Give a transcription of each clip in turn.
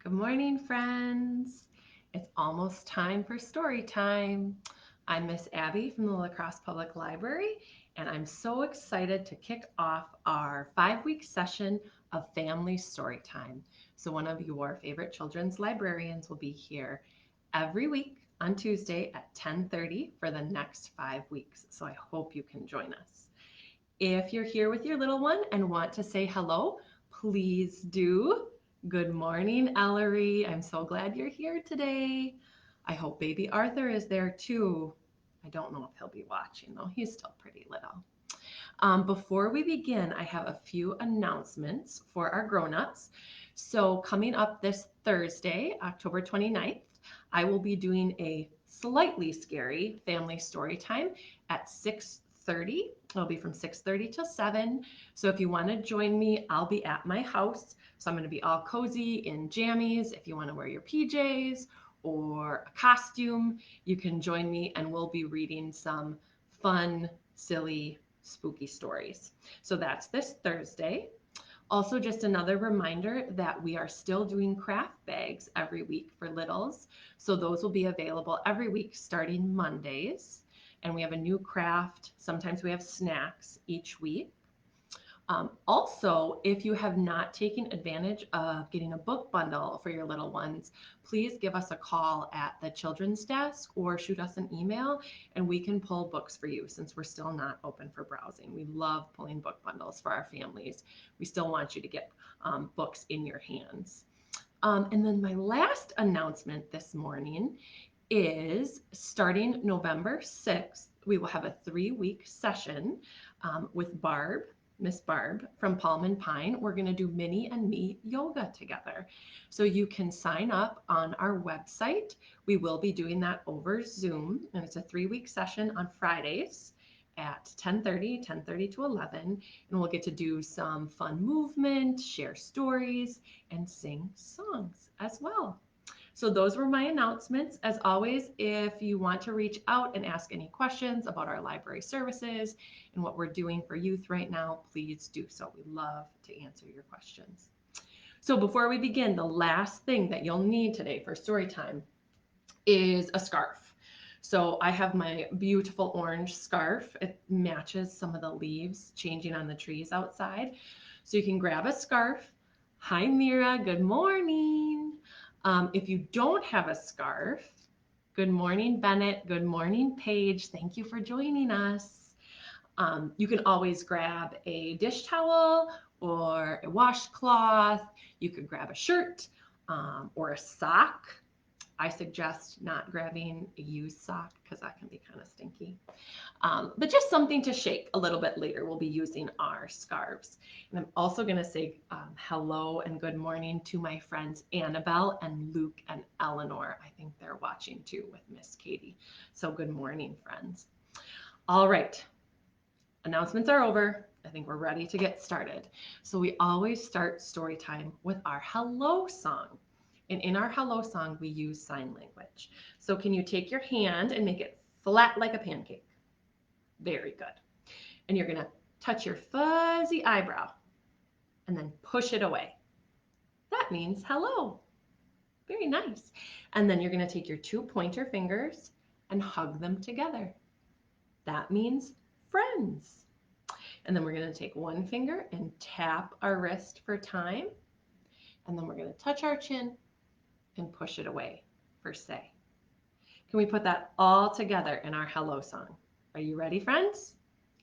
Good morning, friends. It's almost time for story time. I'm Miss Abby from the La Crosse Public Library, and I'm so excited to kick off our 5-week session of Family Story Time. So, one of your favorite children's librarians will be here every week on Tuesday at 10:30 for the next 5 weeks. So, I hope you can join us. If you're here with your little one and want to say hello, please do. Good morning, Ellery. I'm so glad you're here today. I hope baby Arthur is there too. I don't know if he'll be watching though. He's still pretty little. Before we begin, I have a few announcements for our grown-ups. So coming up this Thursday, October 29th, I will be doing a slightly scary family story time at 6:30. It'll be from 6:30 till 7. So if you want to join me, I'll be at my house. So I'm going to be all cozy in jammies. If you want to wear your PJs or a costume, you can join me and we'll be reading some fun, silly, spooky stories. So that's this Thursday. Also, just another reminder that we are still doing craft bags every week for littles. So those will be available every week starting Mondays. And we have a new craft. Sometimes we have snacks each week. Also, if you have not taken advantage of getting a book bundle for your little ones, please give us a call at the children's desk or shoot us an email and we can pull books for you since we're still not open for browsing. We love pulling book bundles for our families. We still want you to get books in your hands. And then my last announcement this morning is starting November 6th, we will have a 3-week session with Miss Barb from Palm and Pine. We're going to do Minnie and me yoga together. So you can sign up on our website. We will be doing that over Zoom, and it's a 3-week session on Fridays at 10:30 to 11, and we'll get to do some fun movement, share stories, and sing songs as well. So those were my announcements. As always, if you want to reach out and ask any questions about our library services and what we're doing for youth right now, please do so. We love to answer your questions. So before we begin, the last thing that you'll need today for story time is a scarf. So I have my beautiful orange scarf. It matches some of the leaves changing on the trees outside. So you can grab a scarf. Hi, Mira. Good morning. If you don't have a scarf, good morning, Bennett. Good morning, Paige. Thank you for joining us. You can always grab a dish towel or a washcloth. You could grab a shirt or a sock. I suggest not grabbing a used sock because that can be kind of stinky. But just something to shake a little bit later. We'll be using our scarves. And I'm also going to say hello and good morning to my friends Annabelle and Luke and Eleanor. I think they're watching too with Miss Katie. So good morning, friends. All right, announcements are over. I think we're ready to get started. So we always start story time with our hello song. And in our hello song, we use sign language. So can you take your hand and make it flat like a pancake? Very good. And you're going to touch your fuzzy eyebrow and then push it away. That means hello. Very nice. And then you're going to take your 2 pointer fingers and hug them together. That means friends. And then we're going to take one finger and tap our wrist for time. And then we're going to touch our chin and push it away for say. Can we put that all together in our hello song? Are you ready, friends?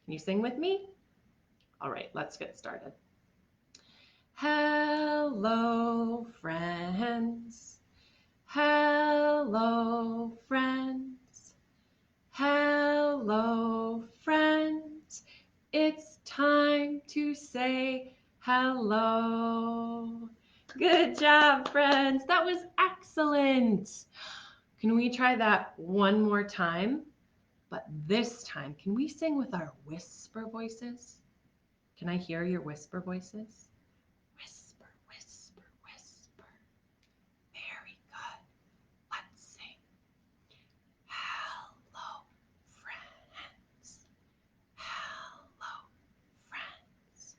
Can you sing with me? All right, let's get started. Hello, friends. Hello, friends. Hello, friends. It's time to say hello. Good job, friends. That was excellent. Can we try that one more time? But this time, can we sing with our whisper voices? Can I hear your whisper voices? Whisper, whisper, whisper. Very good. Let's sing. Hello, friends. Hello, friends.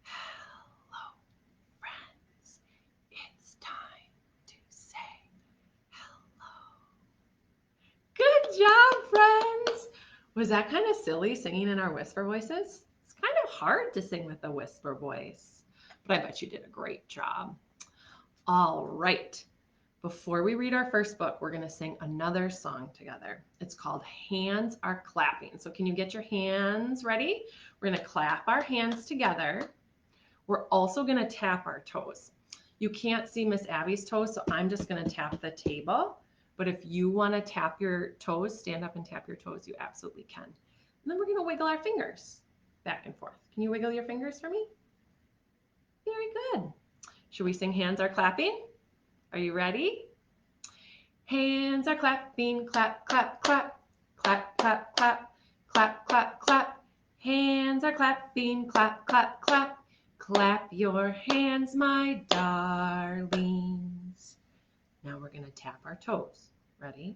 Hello, friends. It's time Was that kind of silly singing in our whisper voices? It's kind of hard to sing with a whisper voice, but I bet you did a great job. All right. Before we read our first book, we're going to sing another song together. It's called Hands Are Clapping. So, can you get your hands ready? We're going to clap our hands together. We're also going to tap our toes. You can't see Miss Abby's toes, so I'm just going to tap the table. But if you want to tap your toes, stand up and tap your toes, you absolutely can. And then we're going to wiggle our fingers back and forth. Can you wiggle your fingers for me? Very good. Should we sing Hands Are Clapping? Are you ready? Hands are clapping, clap, clap, clap, clap, clap, clap, clap, clap, clap. Hands are clapping, clap, clap, clap. Clap your hands, my darlings. Now we're going to tap our toes. Ready?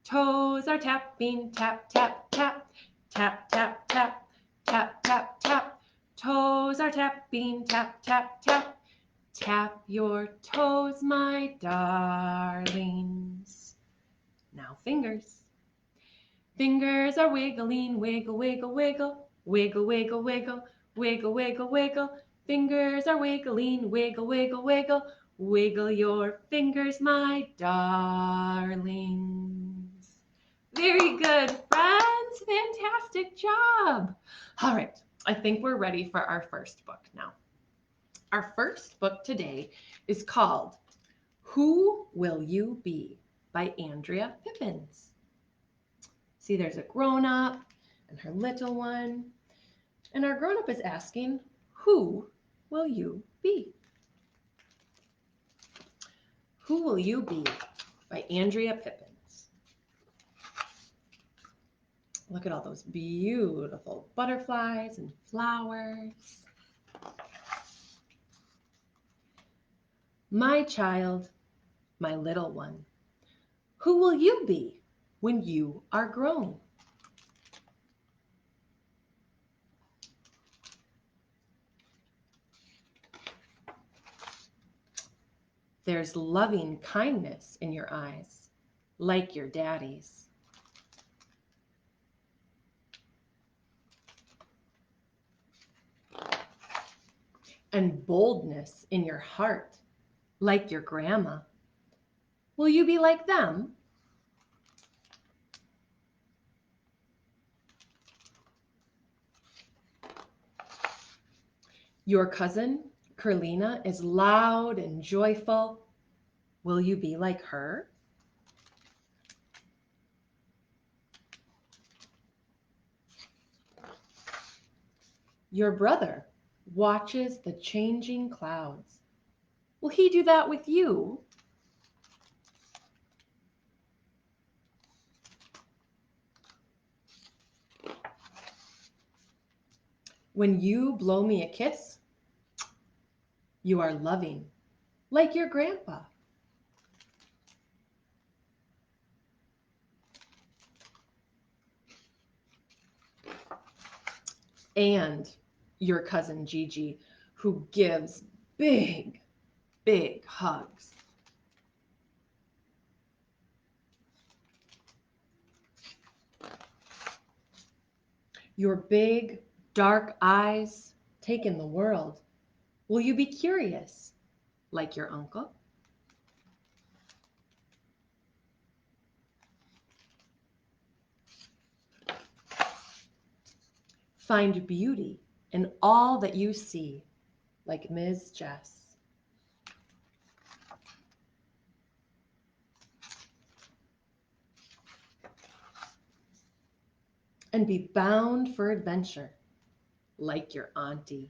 Toes are tapping, tap, tap, tap, tap, tap, tap, tap, tap, tap. Toes are tapping, tap, tap, tap. Tap your toes, my darlings. Now fingers. Fingers are wiggling, wiggle, wiggle, wiggle, wiggle, wiggle, wiggle, wiggle, wiggle, wiggle. Fingers are wiggling, wiggle, wiggle, wiggle, wiggle your fingers, my darlings. Very good, friends. Fantastic job. All right, I think we're ready for our first book now. Our first book today is called Who Will You Be by Andrea Pippins. See, there's a grown-up and her little one. And our grown-up is asking, who will you be? Who Will You Be by Andrea Pippins. Look at all those beautiful butterflies and flowers. My child, my little one, who will you be when you are grown? There's loving kindness in your eyes, like your daddy's. And boldness in your heart, like your grandma. Will you be like them? Your cousin, Carlina, is loud and joyful. Will you be like her? Your brother watches the changing clouds. Will he do that with you? When you blow me a kiss, you are loving, like your grandpa. And your cousin Gigi, who gives big, big hugs. Your big, dark eyes take in the world. Will you be curious, like your uncle? Find beauty in all that you see, like Ms. Jess. And be bound for adventure, like your auntie.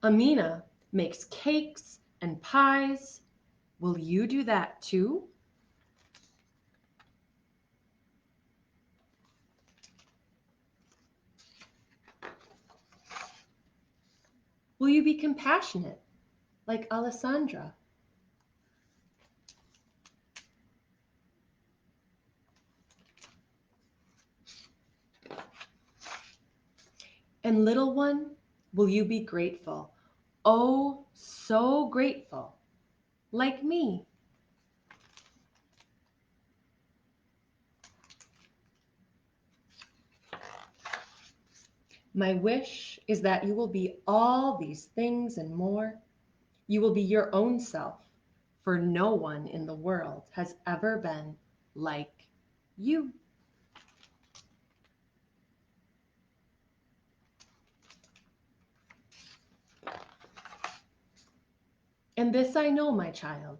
Amina makes cakes and pies. Will you do that too? Will you be compassionate, like Alessandra? And little one, will you be grateful oh so grateful, like me. My wish is that you will be all these things and more. You will be your own self, for no one in the world has ever been like you. And this I know, my child,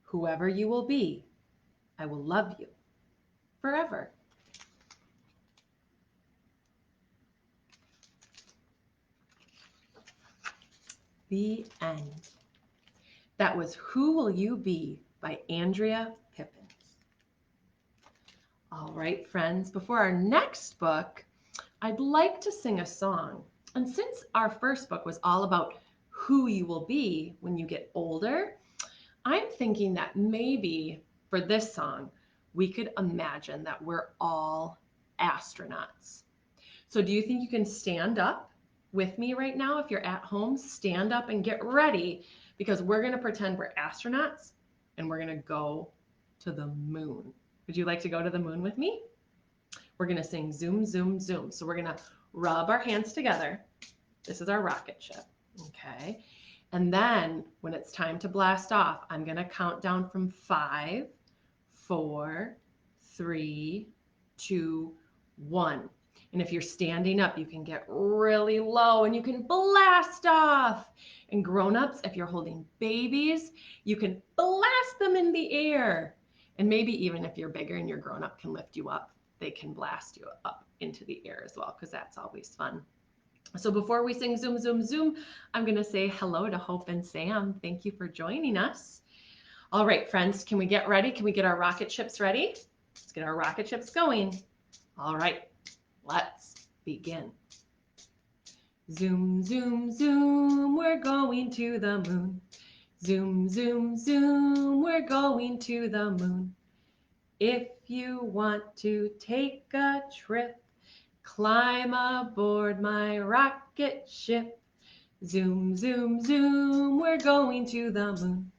whoever you will be, I will love you forever. The end. That was Who Will You Be by Andrea Pippins. All right, friends, before our next book, I'd like to sing a song. And since our first book was all about who you will be when you get older, I'm thinking that maybe for this song, we could imagine that we're all astronauts. So do you think you can stand up with me right now? If you're at home, stand up and get ready because we're going to pretend we're astronauts and we're going to go to the moon. Would you like to go to the moon with me? We're going to sing zoom, zoom, zoom. So we're going to rub our hands together. This is our rocket ship. Okay. And then when it's time to blast off, I'm going to count down from 5, 4, 3, 2, 1. And if you're standing up, you can get really low and you can blast off. And grown-ups, if you're holding babies, you can blast them in the air. And maybe even if you're bigger and your grown-up can lift you up, they can blast you up into the air as well, because that's always fun. So before we sing Zoom, Zoom, Zoom, I'm going to say hello to Hope and Sam. Thank you for joining us. All right, friends, can we get ready? Can we get our rocket ships ready? Let's get our rocket ships going. All right, let's begin. Zoom, zoom, zoom, we're going to the moon. Zoom, zoom, zoom, we're going to the moon. If you want to take a trip, climb aboard my rocket ship. Zoom, zoom, zoom, we're going to the moon.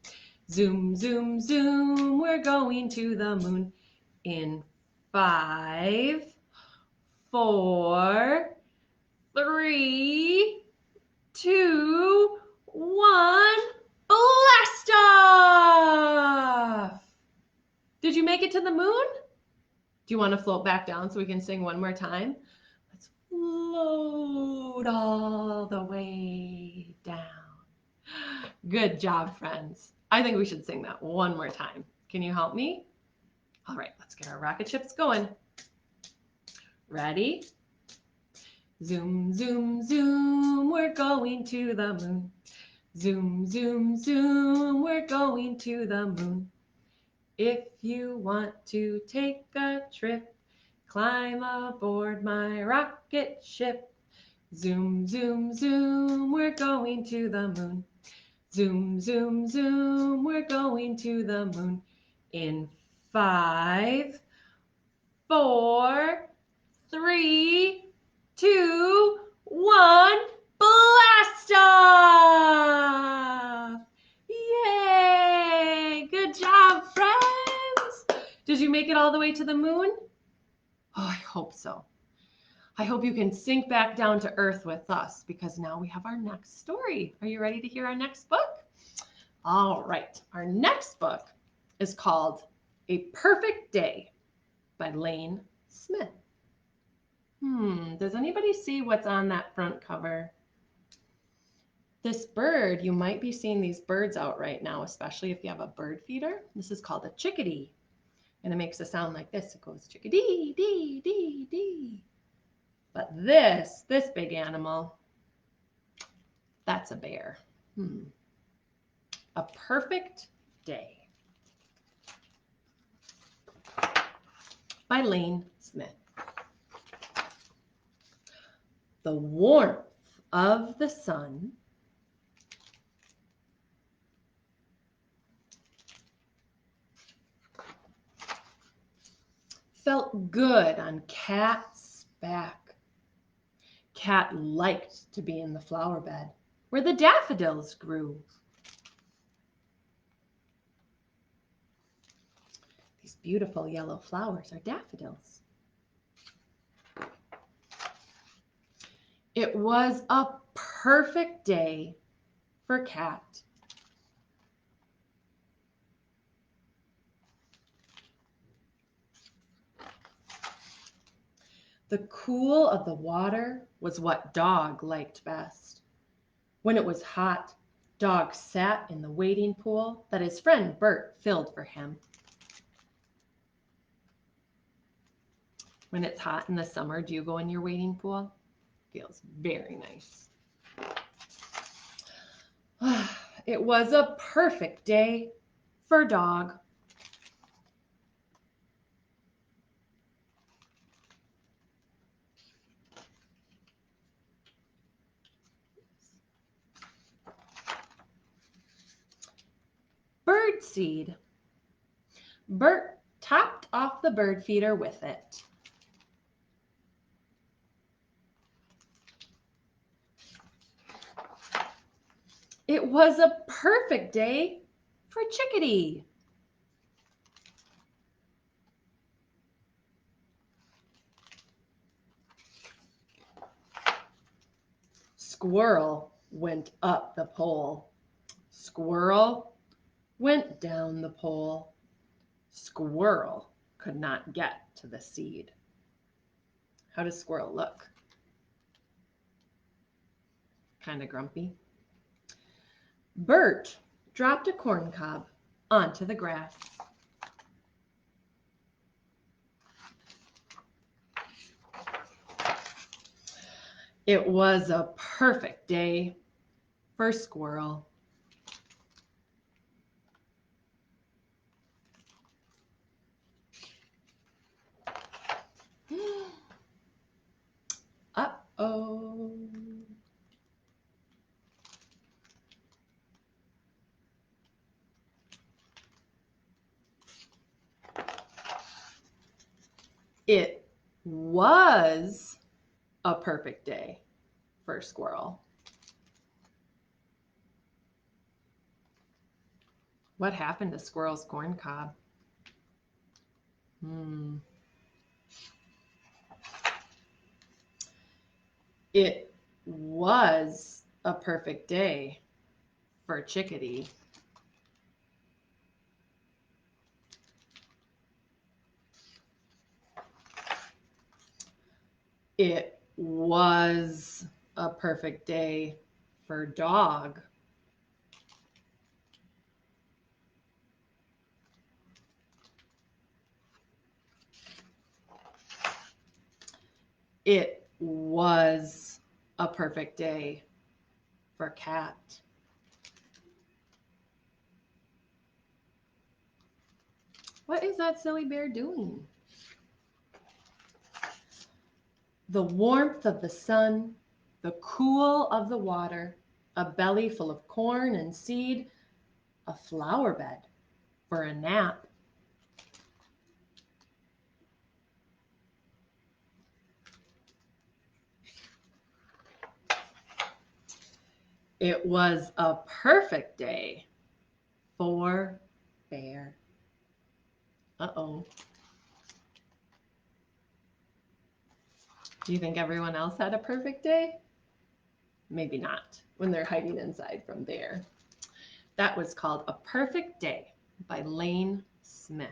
Zoom, zoom, zoom, we're going to the moon. In 5, 4, 3, 2, 1, blast off! Did you make it to the moon? Do you want to float back down so we can sing one more time? Let's float all the way down. Good job, friends. I think we should sing that one more time. Can you help me? All right, let's get our rocket ships going. Ready? Zoom, zoom, zoom, we're going to the moon. Zoom, zoom, zoom, we're going to the moon. If you want to take a trip, climb aboard my rocket ship. Zoom, zoom, zoom, we're going to the moon. Zoom, zoom, zoom, we're going to the moon. In 5, 4, 3, 2, 1, blast off! Yay! Good job, friends! Did you make it all the way to the moon? Oh, I hope so. I hope you can sink back down to earth with us because now we have our next story. Are you ready to hear our next book? All right, our next book is called A Perfect Day by Lane Smith. Does anybody see what's on that front cover? This bird, you might be seeing these birds out right now, especially if you have a bird feeder. This is called a chickadee. And it makes a sound like this. It goes chickadee, dee, dee, dee. But this big animal, that's a bear. A Perfect Day by Lane Smith. The warmth of the sun felt good on Cat's back. Cat liked to be in the flower bed. where the daffodils grew. These beautiful yellow flowers are daffodils. It was a perfect day for Cat. The cool of the water was what Dog liked best. When it was hot, Dog sat in the wading pool that his friend Bert filled for him. When it's hot in the summer, do you go in your wading pool? Feels very nice. It was a perfect day for Dog. Birdseed. Bert topped off the bird feeder with it. It was a perfect day for Chickadee. Squirrel went up the pole. Squirrel went down the pole. Squirrel could not get to the seed. How does Squirrel look? Kind of grumpy. Bert dropped a corn cob onto the grass. It was a perfect day for Squirrel. Uh-oh. It was a perfect day for Squirrel. What happened to Squirrel's corn cob? It was a perfect day for Chickadee. It was a perfect day for Dog. It was a perfect day for Cat. What is that silly bear doing? The warmth of the sun, the cool of the water, a belly full of corn and seed, a flower bed for a nap. It was a perfect day for Bear. Uh-oh. Do you think everyone else had a perfect day? Maybe not, when they're hiding inside from Bear. That was called A Perfect Day by Lane Smith.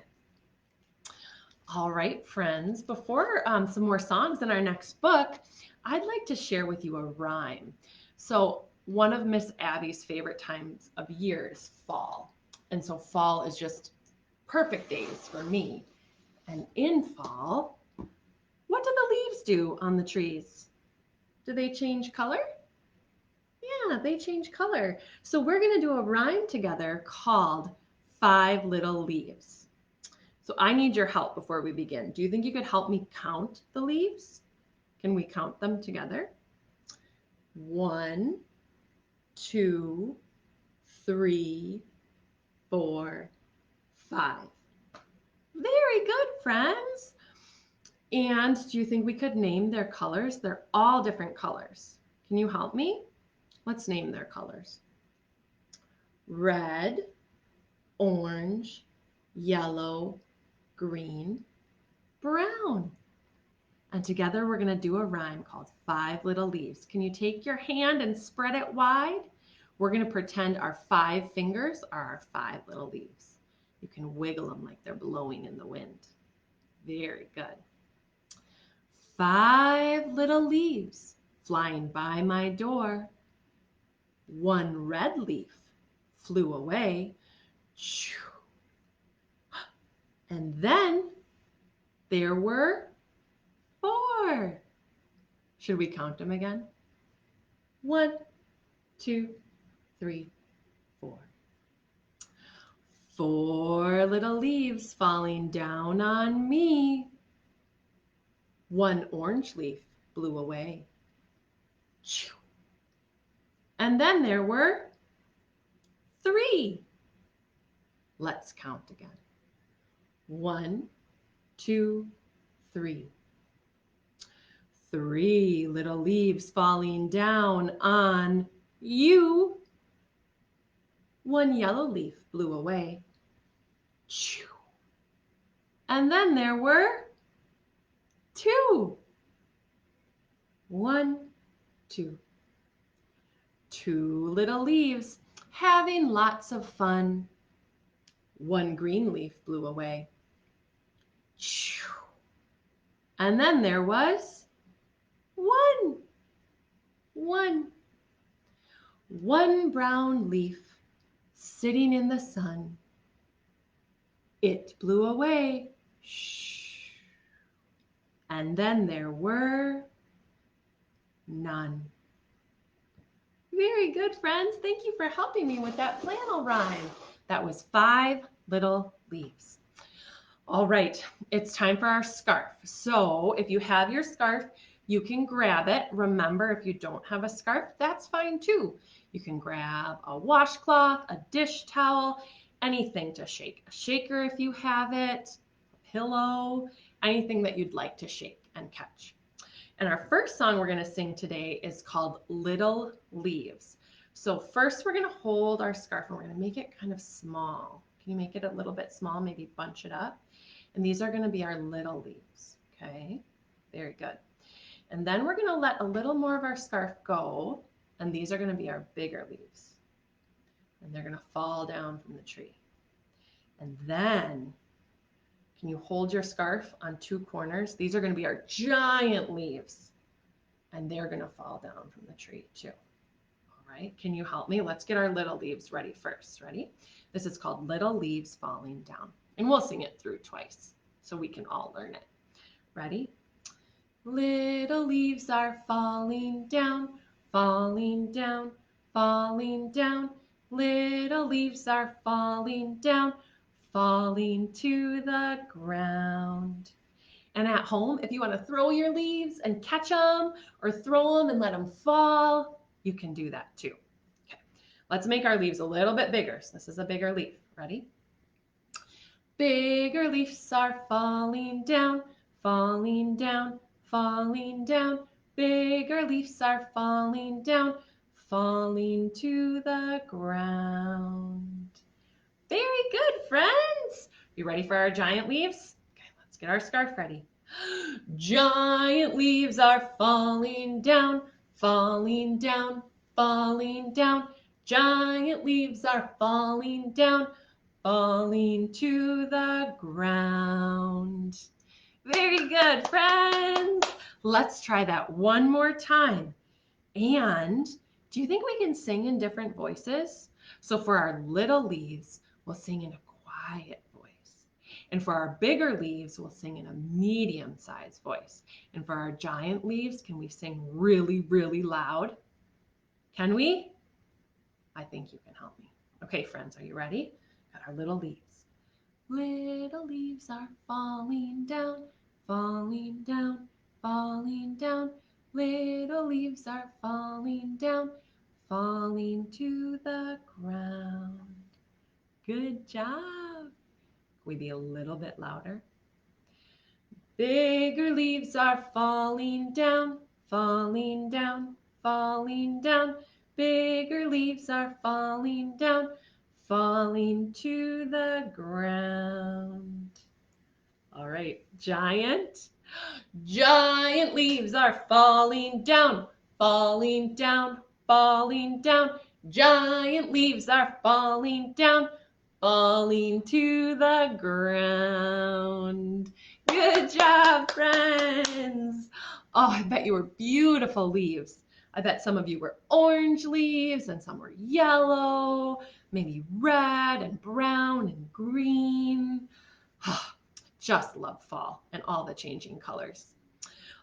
All right, friends, before some more songs in our next book, I'd like to share with you a rhyme. So one of Miss Abby's favorite times of year is fall. And so fall is just perfect days for me. And in fall, what do the leaves do on the trees? Do they change color? Yeah, they change color. So we're going to do a rhyme together called Five Little Leaves. So I need your help before we begin. Do you think you could help me count the leaves? Can we count them together? 1, 2, 3, 4, 5. Very good, friends. And do you think we could name their colors? They're all different colors. Can you help me? Let's name their colors. Red, orange, yellow, green, brown. And together we're going to do a rhyme called 5 Little Leaves. Can you take your hand and spread it wide? We're going to pretend our 5 fingers are our 5 little leaves. You can wiggle them like they're blowing in the wind. Very good. 5 little leaves flying by my door. One red leaf flew away. And then there were 4. Should we count them again? 1, 2, 3, 4. 4 little leaves falling down on me. One orange leaf blew away. And then there were 3. Let's count again. 1, 2, 3. 3 little leaves falling down on you. One yellow leaf blew away. And then there were 2. 1, 2. 2 little leaves having lots of fun. One green leaf blew away. And then there was 1. 1. One brown leaf sitting in the sun. It blew away. And then there were none. Very good, friends. Thank you for helping me with that flannel rhyme. That was 5 little leaves. All right, it's time for our scarf. So if you have your scarf, you can grab it. Remember, if you don't have a scarf, that's fine too. You can grab a washcloth, a dish towel, anything to shake. A shaker if you have it, a pillow, anything that you'd like to shake and catch. And our first song we're going to sing today is called Little Leaves. So first we're going to hold our scarf and we're going to make it kind of small. Can you make it a little bit small? Maybe bunch it up. And these are going to be our little leaves. Okay, very good. And then we're going to let a little more of our scarf go. And these are going to be our bigger leaves. And they're going to fall down from the tree. And then, can you hold your scarf on 2 corners? These are going to be our giant leaves. And they're going to fall down from the tree too. All right, can you help me? Let's get our little leaves ready first. Ready? This is called Little Leaves Falling Down. And we'll sing it through twice so we can all learn it. Ready? Little leaves are falling down, falling down, falling down. Little leaves are falling down, falling to the ground. And at home, if you want to throw your leaves and catch them or throw them and let them fall, you can do that too. Okay, let's make our leaves a little bit bigger. So this is a bigger leaf. Ready? Bigger leaves are falling down, falling down, falling down. Bigger leaves are falling down, falling to the ground. Very good, friends. You ready for our giant leaves? Okay, let's get our scarf ready. Giant leaves are falling down, falling down, falling down. Giant leaves are falling down, falling to the ground. Very good, friends. Let's try that one more time. And do you think we can sing in different voices? So for our little leaves, we'll sing in a quiet voice. And for our bigger leaves, we'll sing in a medium-sized voice. And for our giant leaves, can we sing really, really loud? Can we? I think you can help me. Okay, friends, are you ready? Got our little leaves. Little leaves are falling down, falling down, falling down. Little leaves are falling down, falling to the ground. Good job. Can we be a little bit louder? Bigger leaves are falling down, falling down, falling down. Bigger leaves are falling down, falling to the ground. All right, giant. Giant leaves are falling down, falling down, falling down. Giant leaves are falling down, falling to the ground. Good job, friends. Oh, I bet you were beautiful leaves. I bet some of you were orange leaves and some were yellow, maybe red and brown and green. Just love fall and all the changing colors.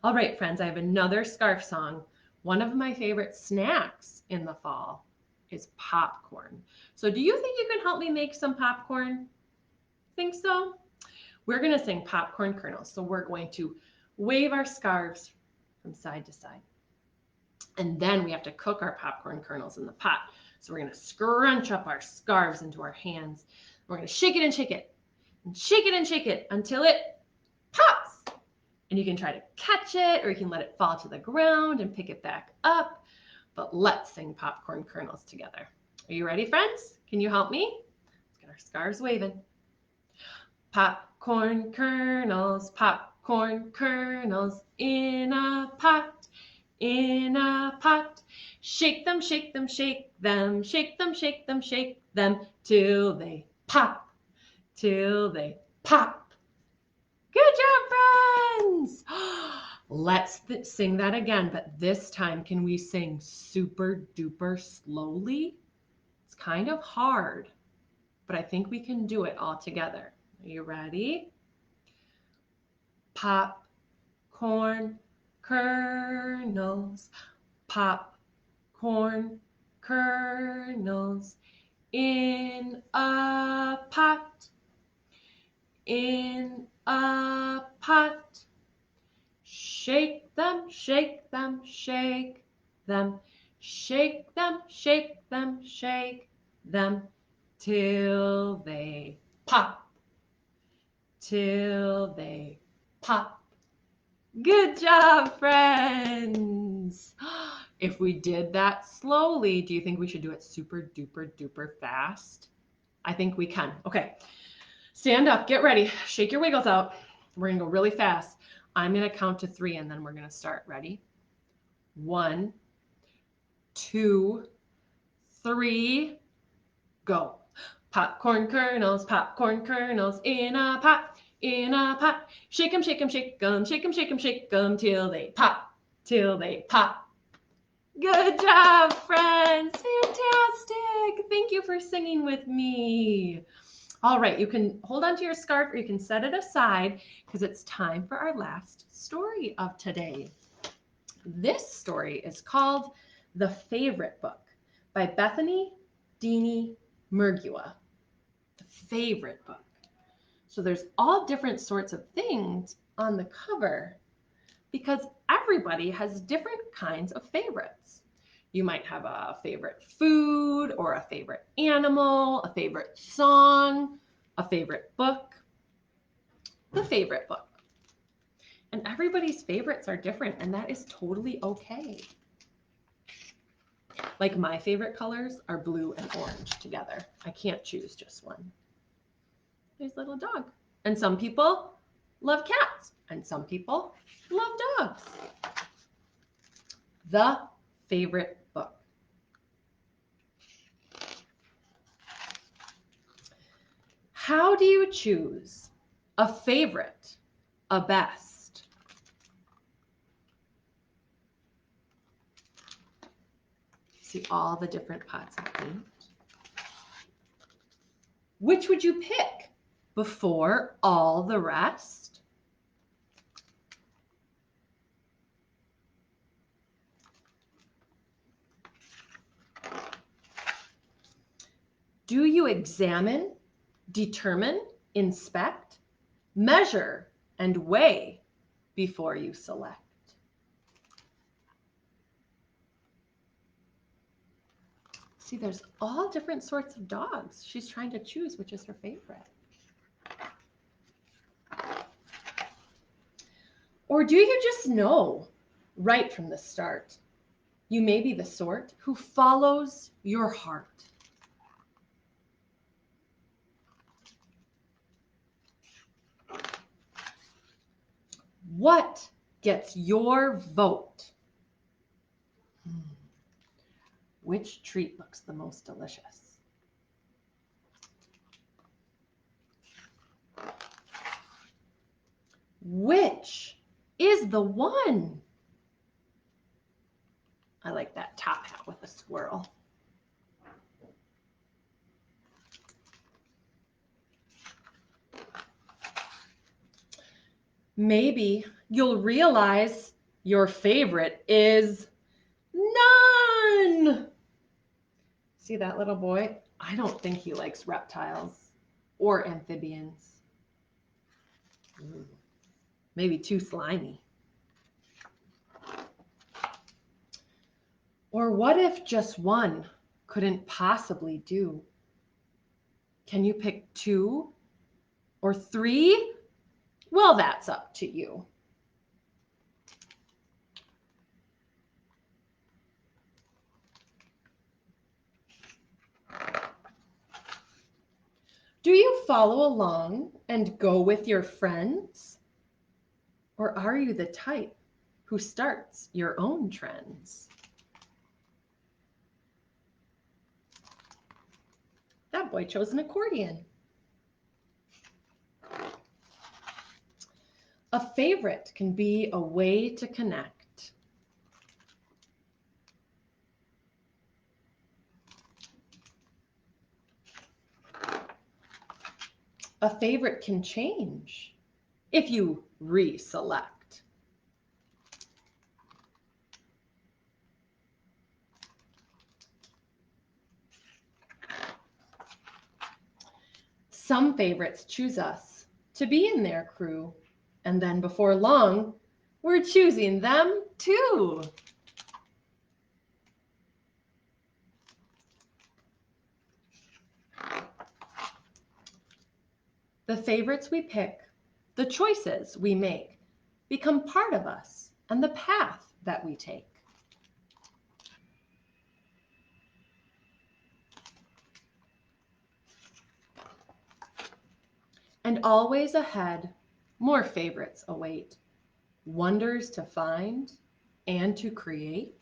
All right, friends, I have another scarf song. One of my favorite snacks in the fall is popcorn. So do you think you can help me make some popcorn? Think so? We're going to sing popcorn kernels. So we're going to wave our scarves from side to side. And then we have to cook our popcorn kernels in the pot. So we're going to scrunch up our scarves into our hands. We're going to shake it and shake it and shake it and shake it until it pops. And you can try to catch it or you can let it fall to the ground and pick it back up. But let's sing popcorn kernels together. Are you ready, friends? Can you help me? Let's get our scarves waving. Popcorn kernels in a pot, in a pot. Shake them, shake them, shake them, shake them, shake them, shake them, till they pop, till they pop. Good job, friends. Let's sing that again, but this time can we sing super duper slowly? It's kind of hard, but I think we can do it all together. Are you ready? Popcorn kernels, popcorn kernels in a pot, in a pot. Shake them, shake them, shake them, shake them, shake them, shake them, till they pop, till they pop. Good job, friends. If we did that slowly, do you think we should do it super duper duper fast? I think we can. Okay, stand up, get ready, shake your wiggles out. We're gonna go really fast. I'm gonna count to 3 and then we're gonna start. Ready? 1, 2, 3, go. Popcorn kernels in a pot, in a pot. Shake 'em, shake 'em, shake 'em, shake 'em, shake 'em, shake 'em till they pop, till they pop. Good job, friends. Fantastic. Thank you for singing with me. All right, you can hold on to your scarf or you can set it aside because it's time for our last story of today. This story is called The Favorite Book by Bethany Deanie Murgua. The Favorite Book. So there's all different sorts of things on the cover because everybody has different kinds of favorites. You might have a favorite food or a favorite animal, a favorite song, a favorite book. The favorite book. And everybody's favorites are different, and that is totally okay. Like my favorite colors are blue and orange together. I can't choose just one. There's a little dog. And some people love cats, and some people love dogs. The favorite book. How do you choose a favorite, a best? See all the different pots of paint. Which would you pick before all the rest? Do you examine, determine, inspect, measure, and weigh before you select? See, there's all different sorts of dogs. She's trying to choose which is her favorite. Or do you just know right from the start? You may be the sort who follows your heart. What gets your vote? Which treat looks the most delicious? Which is the one? I like that top hat with a squirrel. Maybe you'll realize your favorite is none. See that little boy? I don't think he likes reptiles or amphibians. Maybe too slimy. Or what if just one couldn't possibly do? Can you pick 2 or 3? Well, that's up to you. Do you follow along and go with your friends? Or are you the type who starts your own trends? That boy chose an accordion. A favorite can be a way to connect. A favorite can change if you reselect. Some favorites choose us to be in their crew, and then before long, we're choosing them too. The favorites we pick, the choices we make, become part of us and the path that we take. And always ahead, more favorites await, wonders to find and to create.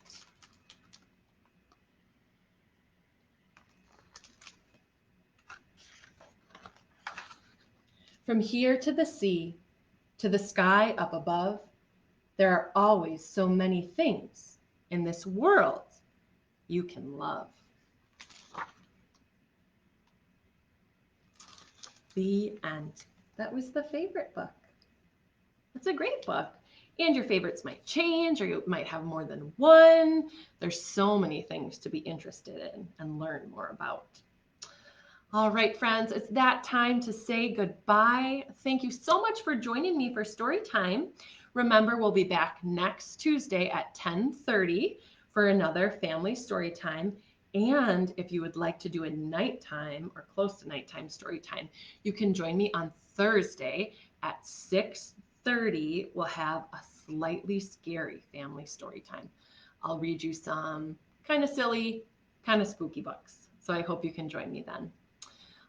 From here to the sea, to the sky up above, there are always so many things in this world you can love. The end. That was the favorite book. It's a great book. And your favorites might change, or you might have more than one. There's so many things to be interested in and learn more about. All right, friends, it's that time to say goodbye. Thank you so much for joining me for story time. Remember, we'll be back next Tuesday at 10:30 for another family story time. And if you would like to do a nighttime or close to nighttime story time, you can join me on Thursday at 6:30. We'll have a slightly scary family story time. I'll read you some kind of silly, kind of spooky books. So I hope you can join me then.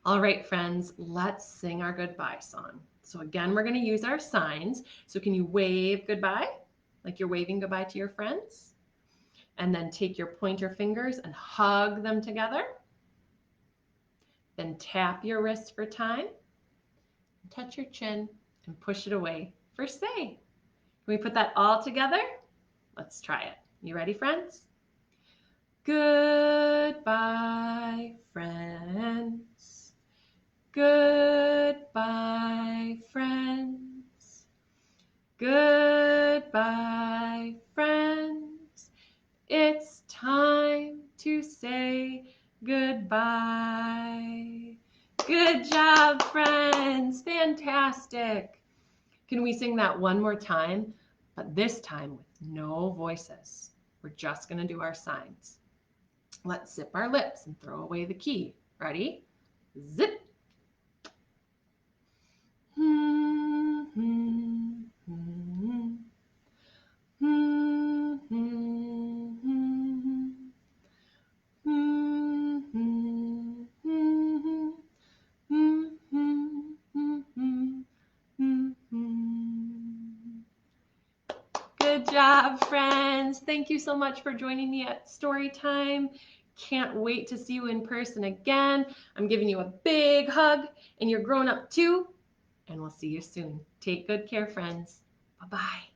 All right, friends, let's sing our goodbye song. So again, we're going to use our signs. So can you wave goodbye like you're waving goodbye to your friends? And then take your pointer fingers and hug them together. Then tap your wrist for time. Touch your chin and push it away for say. Can we put that all together? Let's try it. You ready, friends? Goodbye, friends. Goodbye, friends. Goodbye, friends. It's time to say goodbye. Good job, friends. Fantastic. Can we sing that one more time? But this time with no voices. We're just going to do our signs. Let's zip our lips and throw away the key. Ready? Zip. Good job, friends. Thank you so much for joining me at Storytime. Can't wait to see you in person again. I'm giving you a big hug, and you're grown up too. And we'll see you soon. Take good care, friends. Bye-bye.